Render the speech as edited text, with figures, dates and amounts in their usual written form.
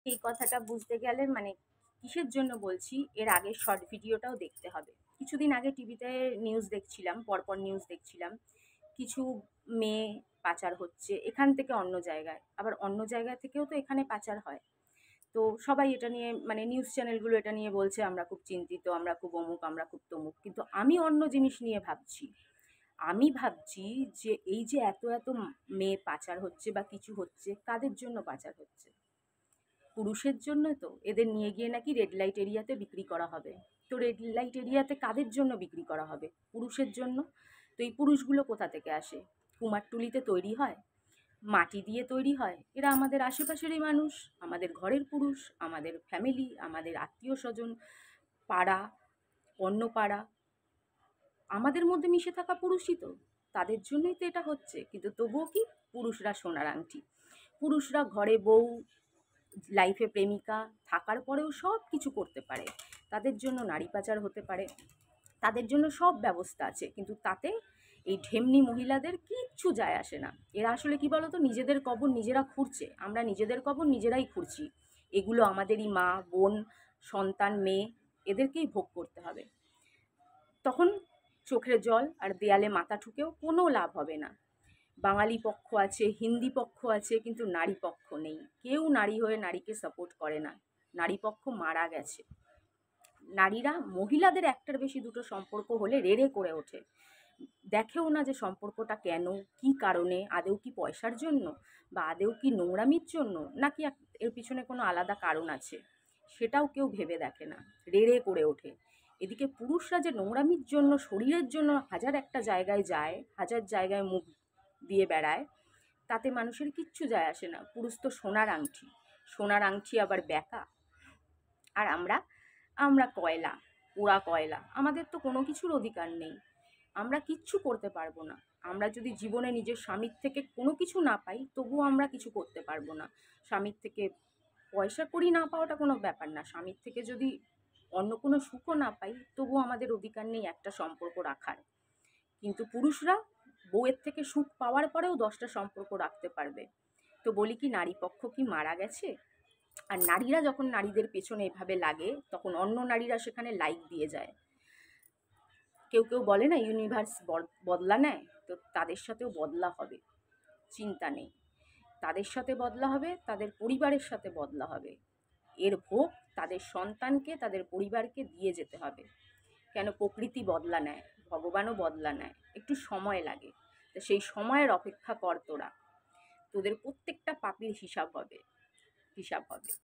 এই কথাটা বুঝতে গেলে মানে কিসের জন্য বলছি, এর আগের শর্ট ভিডিওটাও দেখতে হবে। কিছুদিন আগে টিভিতে নিউজ দেখছিলাম, পরপর নিউজ দেখছিলাম, কিছু মেয়ে পাচার হচ্ছে এখান থেকে অন্য জায়গায়, আবার অন্য জায়গা থেকেও তো এখানে পাচার হয়। তো সবাই এটা নিয়ে মানে নিউজ চ্যানেলগুলো এটা নিয়ে বলছে আমরা খুব চিন্তিত, আমরা খুব অমুক, আমরা খুব তমুক, কিন্তু আমি অন্য জিনিস নিয়ে ভাবছি। আমি ভাবছি যে এই যে এত এত মেয়ে পাচার হচ্ছে বা কিছু হচ্ছে, কাদের জন্য পাচার হচ্ছে? পুরুষের জন্য তো। এদের নিয়ে গিয়ে নাকি রেড লাইট এরিয়াতে বিক্রি করা হবে। তো রেড লাইট এরিয়াতে কাদের জন্য বিক্রি করা হবে? পুরুষের জন্য। তো এই পুরুষগুলো কোথা থেকে আসে? কুমারটুলিতে তৈরি হয়, মাটি দিয়ে তৈরি হয়। এরা আমাদের আশেপাশেরই মানুষ, আমাদের ঘরের পুরুষ, আমাদের ফ্যামিলি, আমাদের আত্মীয় স্বজন, পাড়া, অন্য পাড়া, আমাদের মধ্যে মিশে থাকা পুরুষই তো। তাদের জন্যই তো এটা হচ্ছে। কিন্তু তবুও কি, পুরুষরা সোনার আংটি, পুরুষরা ঘরে বউ, লাইফে প্রেমিকা থাকার পরেও সব কিছু করতে পারে। তাদের জন্য নারী পাচার হতে পারে, তাদের জন্য সব ব্যবস্থা আছে, কিন্তু তাতে এই ঢেমনি মহিলাদের কিচ্ছু যায় আসে না। এরা আসলে কি বলতো, নিজেদের কবর নিজেরা খুঁড়ছে। আমরা নিজেদের কবর নিজেরাই খুঁড়ছি। এগুলো আমাদেরই মা, বোন, সন্তান, মেয়ে, এদেরকেই ভোগ করতে হবে। তখন চোখের জল আর দেয়ালে মাথা ঠুকেও কোনো লাভ হবে না। বাঙালি পক্ষ আছে, হিন্দি পক্ষ আছে, কিন্তু নারী পক্ষ নেই। কেউ নারী হয়ে নারীকে সাপোর্ট করে না। নারী পক্ষ মারা গেছে। নারীরা, মহিলাদের একটার বেশি দুটো সম্পর্ক হলে রেড়ে করে ওঠে। দেখেও না যে সম্পর্কটা কেন, কি কারণে, আদেও কি পয়সার জন্য, বা আদেও কি নোংরামির জন্য, নাকি এর পিছনে কোনো আলাদা কারণ আছে, সেটাও কেউ ভেবে দেখে না, রেড়ে করে ওঠে। এদিকে পুরুষরা যে নোংরামির জন্য, শরীরের জন্য হাজার একটা জায়গায় যায়, হাজার জায়গায় মুখ দিয়ে বেড়ায়, তাতে মানুষের কিচ্ছু যায় আসে না। পুরুষ তো সোনার আংটি, সোনার আংটি আবার ব্যাকা। আর আমরা, আমরা কয়লা, পোড়া কয়লা। আমাদের তো কোনো কিছুর অধিকার নেই, আমরা কিচ্ছু করতে পারবো না। আমরা যদি জীবনে নিজের স্বামীর থেকে কোনো কিছু না পাই, তবুও আমরা কিছু করতে পারবো না। স্বামীর থেকে পয়সা কড়ি না পাওয়াটা কোনো ব্যাপার না, স্বামীর থেকে যদি অন্য কোনো সুখও না পাই, তবুও আমাদের অধিকার নেই একটা সম্পর্ক রাখার। কিন্তু পুরুষরা বউয়ের থেকে সুখ পাওয়ার পরেও 10টা সম্পর্ক রাখতে পারবে। তো বলি কি, নারী পক্ষ কি মারা গেছে? আর নারীরা যখন নারীদের পেছনে এভাবে লাগে, তখন অন্য নারীরা সেখানে লাইক দিয়ে যায়। কেউ কেউ বলে না ইউনিভার্স বদলা নেয়, তো তাদের সাথেও বদলা হবে, চিন্তা নেই। তাদের সাথে বদলা হবে, তাদের পরিবারের সাথে বদলা হবে। এর ভোগ তাদের সন্তানকে, তাদের পরিবারকে দিয়ে যেতে হবে। কেন, প্রকৃতি বদলা নেয়, ভগবানও বদলা নেয়, একটু সময় লাগে। তো সেই সময়ের অপেক্ষা কর তোরা, তোদের প্রত্যেকটা পাপের হিসাব হবে, হিসাব হবে।